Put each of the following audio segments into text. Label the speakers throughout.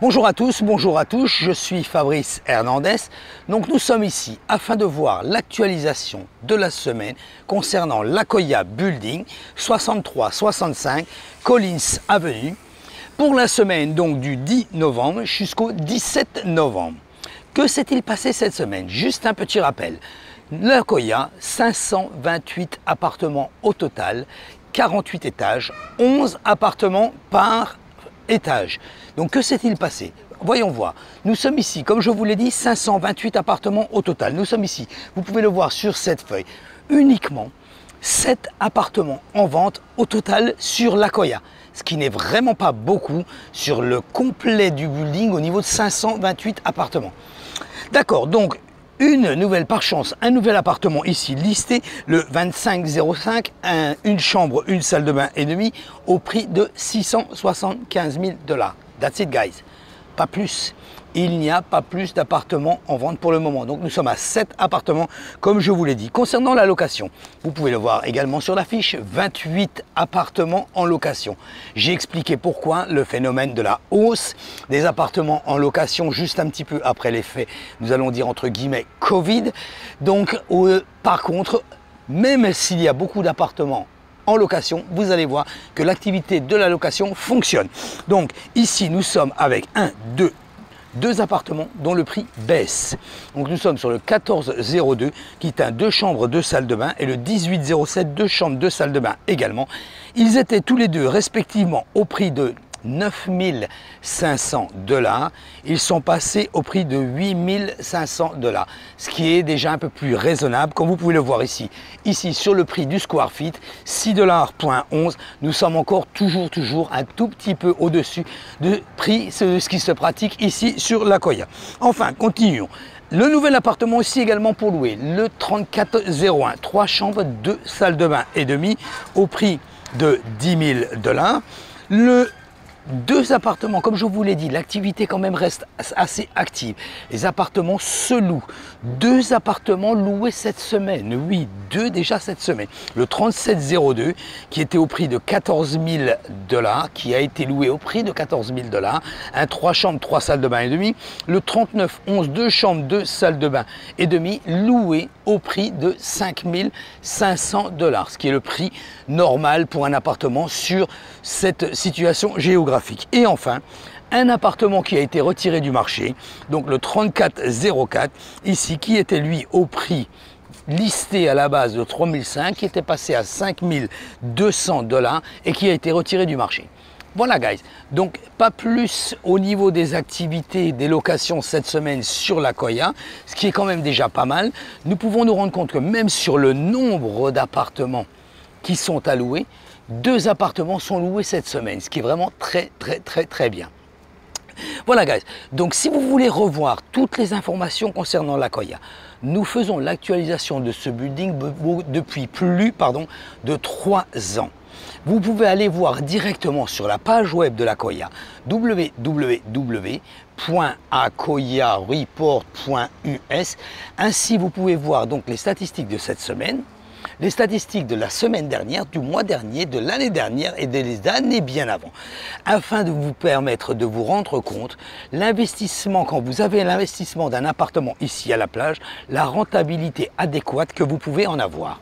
Speaker 1: Bonjour à tous, je suis Fabrice Hernandez. Donc nous sommes ici afin de voir l'actualisation de la semaine concernant l'Akoya Building 6365 Collins Avenue pour la semaine donc du 10 novembre jusqu'au 17 novembre. Que s'est-il passé cette semaine? Juste un petit rappel. L'Akoya, 528 appartements au total, 48 étages, 11 appartements par étage. Donc que s'est-il passé? Voyons voir. Nous sommes ici, comme je vous l'ai dit, 528 appartements au total. Nous sommes ici, vous pouvez le voir sur cette feuille, uniquement 7 appartements en vente au total sur l'Akoya. Ce qui n'est vraiment pas beaucoup sur le complet du building au niveau de 528 appartements. D'accord, donc une nouvelle par chance, un nouvel appartement ici listé, le 2505, une chambre, une salle de bain et demie au prix de 675 000 $. That's it guys, pas plus. Il n'y a pas plus d'appartements en vente pour le moment. Donc nous sommes à 7 appartements comme je vous l'ai dit. Concernant la location, vous pouvez le voir également sur l'affiche, 28 appartements en location. J'ai expliqué pourquoi le phénomène de la hausse des appartements en location juste un petit peu après l'effet, nous allons dire entre guillemets, Covid. Donc par contre, même s'il y a beaucoup d'appartements en location, vous allez voir que l'activité de la location fonctionne. Donc ici nous sommes avec deux appartements dont le prix baisse. Donc nous sommes sur le 1402 qui est un 2 chambres 2 salles de bain et le 1807 2 chambres 2 salles de bain également. Ils étaient tous les deux respectivement au prix de 9 500 $. Ils sont passés au prix de 8 500 $, ce qui est déjà un peu plus raisonnable. Comme vous pouvez le voir ici sur le prix du square feet, 6,11 $. Nous sommes encore toujours un tout petit peu au-dessus de prix ce qui se pratique ici sur l'Akoya. Enfin, continuons. Le nouvel appartement aussi également pour louer, le 3401, 3 chambres, 2 salles de bain et demie au prix de 10 000 $. Le 2 appartements, comme je vous l'ai dit, l'activité quand même reste assez active. Les appartements se louent. 2 appartements loués cette semaine. Oui, 2 déjà cette semaine. Le 3702 qui était au prix de 14 000 $, qui a été loué au prix de 14 000 $. Un 3 chambres, 3 salles de bain et demi. Le 3911, 2 chambres, 2 salles de bain et demi, loué au prix de 5 500 $. Ce qui est le prix normal pour un appartement sur cette situation géographique. Et enfin, un appartement qui a été retiré du marché, donc le 3404, ici, qui était lui au prix listé à la base de 3005, qui était passé à 5200 $ et qui a été retiré du marché. Voilà guys, donc pas plus au niveau des activités, des locations cette semaine sur l'Akoya, ce qui est quand même déjà pas mal. Nous pouvons nous rendre compte que même sur le nombre d'appartements qui sont à louer, 2 appartements sont loués cette semaine, ce qui est vraiment très bien. Voilà guys, donc si vous voulez revoir toutes les informations concernant l'Akoya, nous faisons l'actualisation de ce building depuis plus de 3 ans. Vous pouvez aller voir directement sur la page web de l'Akoya, www.akoyareport.us. Ainsi vous pouvez voir donc les statistiques de cette semaine, les statistiques de la semaine dernière, du mois dernier, de l'année dernière et des années bien avant, afin de vous permettre de vous rendre compte l'investissement, quand vous avez l'investissement d'un appartement ici à la plage, la rentabilité adéquate que vous pouvez en avoir.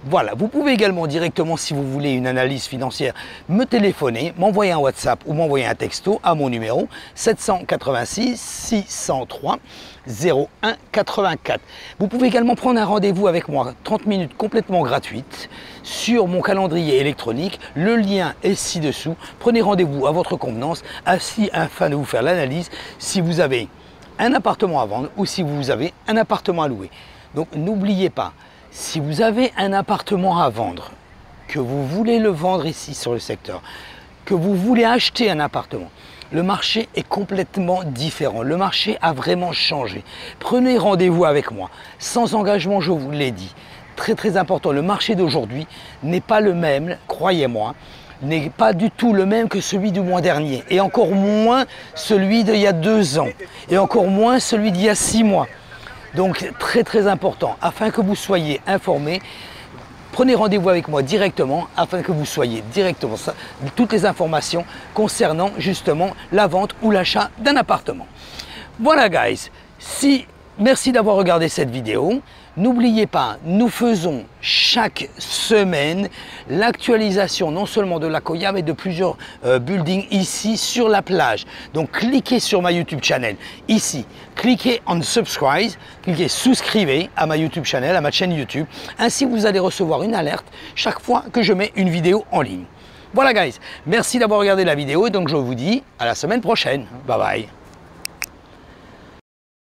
Speaker 1: Voilà, vous pouvez également directement, si vous voulez une analyse financière, me téléphoner, m'envoyer un WhatsApp ou m'envoyer un texto à mon numéro 786 603 01 84. Vous pouvez également prendre un rendez-vous avec moi, 30 minutes complètement gratuite, sur mon calendrier électronique. Le lien est ci-dessous. Prenez rendez-vous à votre convenance, ainsi afin de vous faire l'analyse si vous avez un appartement à vendre ou si vous avez un appartement à louer. Donc n'oubliez pas, si vous avez un appartement à vendre, que vous voulez le vendre ici sur le secteur, que vous voulez acheter un appartement, le marché est complètement différent. Le marché a vraiment changé. Prenez rendez-vous avec moi, sans engagement, je vous l'ai dit. Très important, le marché d'aujourd'hui n'est pas le même, croyez-moi, n'est pas du tout le même que celui du mois dernier, et encore moins celui d'il y a 2 ans, et encore moins celui d'il y a 6 mois. Donc très important, afin que vous soyez informés, prenez rendez-vous avec moi directement afin que vous soyez directement toutes les informations concernant justement la vente ou l'achat d'un appartement. Voilà guys, merci d'avoir regardé cette vidéo. N'oubliez pas, nous faisons chaque semaine l'actualisation non seulement de l'Akoya mais de plusieurs buildings ici sur la plage. Donc cliquez sur ma YouTube channel ici, cliquez on subscribe, cliquez souscrivez à ma YouTube channel, à ma chaîne YouTube. Ainsi vous allez recevoir une alerte chaque fois que je mets une vidéo en ligne. Voilà guys, merci d'avoir regardé la vidéo et donc je vous dis à la semaine prochaine. Bye bye.